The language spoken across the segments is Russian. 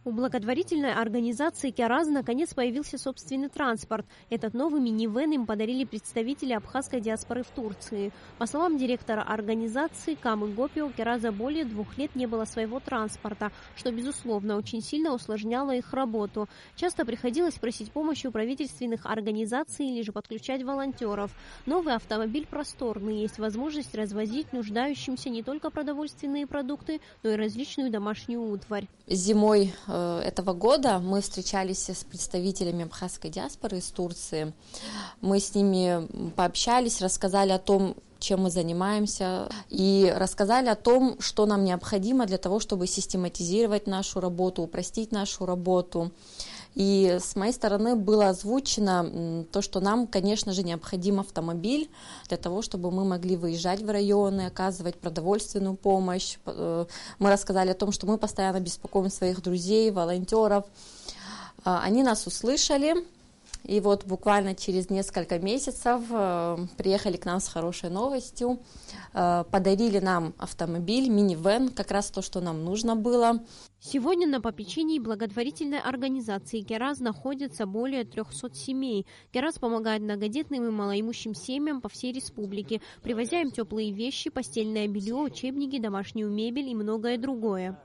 У благотворительной организации «Кераз» наконец появился собственный транспорт. Этот новый минивэн им подарили представители абхазской диаспоры в Турции. По словам директора организации Камы Гопи, у «Кераза» более 2 лет не было своего транспорта, что, безусловно, очень сильно усложняло их работу. Часто приходилось просить помощи у правительственных организаций или же подключать волонтеров. Новый автомобиль просторный, есть возможность развозить нуждающимся не только продовольственные продукты, но и различную домашнюю утварь. Зимой этого года мы встречались с представителями абхазской диаспоры из Турции. Мы с ними пообщались, рассказали о том, чем мы занимаемся, и рассказали о том, что нам необходимо для того, чтобы систематизировать нашу работу, упростить нашу работу. И с моей стороны было озвучено то, что нам, конечно же, необходим автомобиль для того, чтобы мы могли выезжать в районы, оказывать продовольственную помощь. Мы рассказали о том, что мы постоянно беспокоим своих друзей, волонтеров. Они нас услышали. И вот буквально через несколько месяцев приехали к нам с хорошей новостью, подарили нам автомобиль, минивэн, как раз то, что нам нужно было. Сегодня на попечении благотворительной организации «Кераз» находится более 300 семей. «Кераз» помогает многодетным и малоимущим семьям по всей республике, привозя им теплые вещи, постельное белье, учебники, домашнюю мебель и многое другое.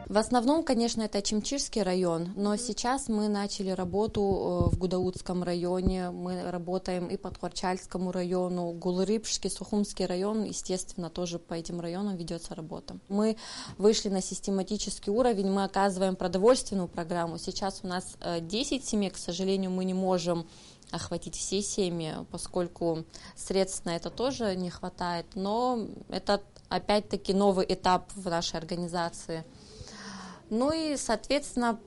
В основном, конечно, это Ачимчирский район, но сейчас мы начали работу в Гудаутском районе, мы работаем и по Тхорчальскому району, Гулрипшский, Сухумский район, естественно, тоже по этим районам ведется работа. Мы вышли на систематический уровень, мы оказываем продовольственную программу. Сейчас у нас 10 семей, к сожалению, мы не можем охватить все семьи, поскольку средств на это тоже не хватает, но это опять-таки новый этап в нашей организации. Ну и, соответственно,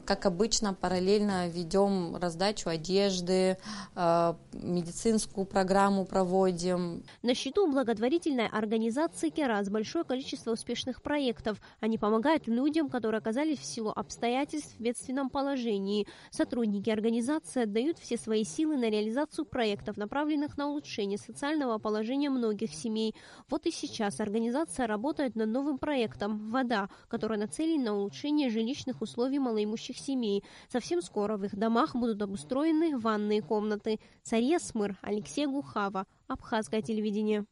как обычно, параллельно ведем раздачу одежды, медицинскую программу проводим. На счету благотворительной организации «Кераз» большое количество успешных проектов. Они помогают людям, которые оказались в силу обстоятельств в бедственном положении. Сотрудники организации отдают все свои силы на реализацию проектов, направленных на улучшение социального положения многих семей. Вот и сейчас организация работает над новым проектом «Вода», который нацелен на улучшение жилищных условий малоимущих семей. Совсем скоро в их домах будут обустроены ванные комнаты. Сария Смыр, Алексей Гухава, Абхазское телевидение.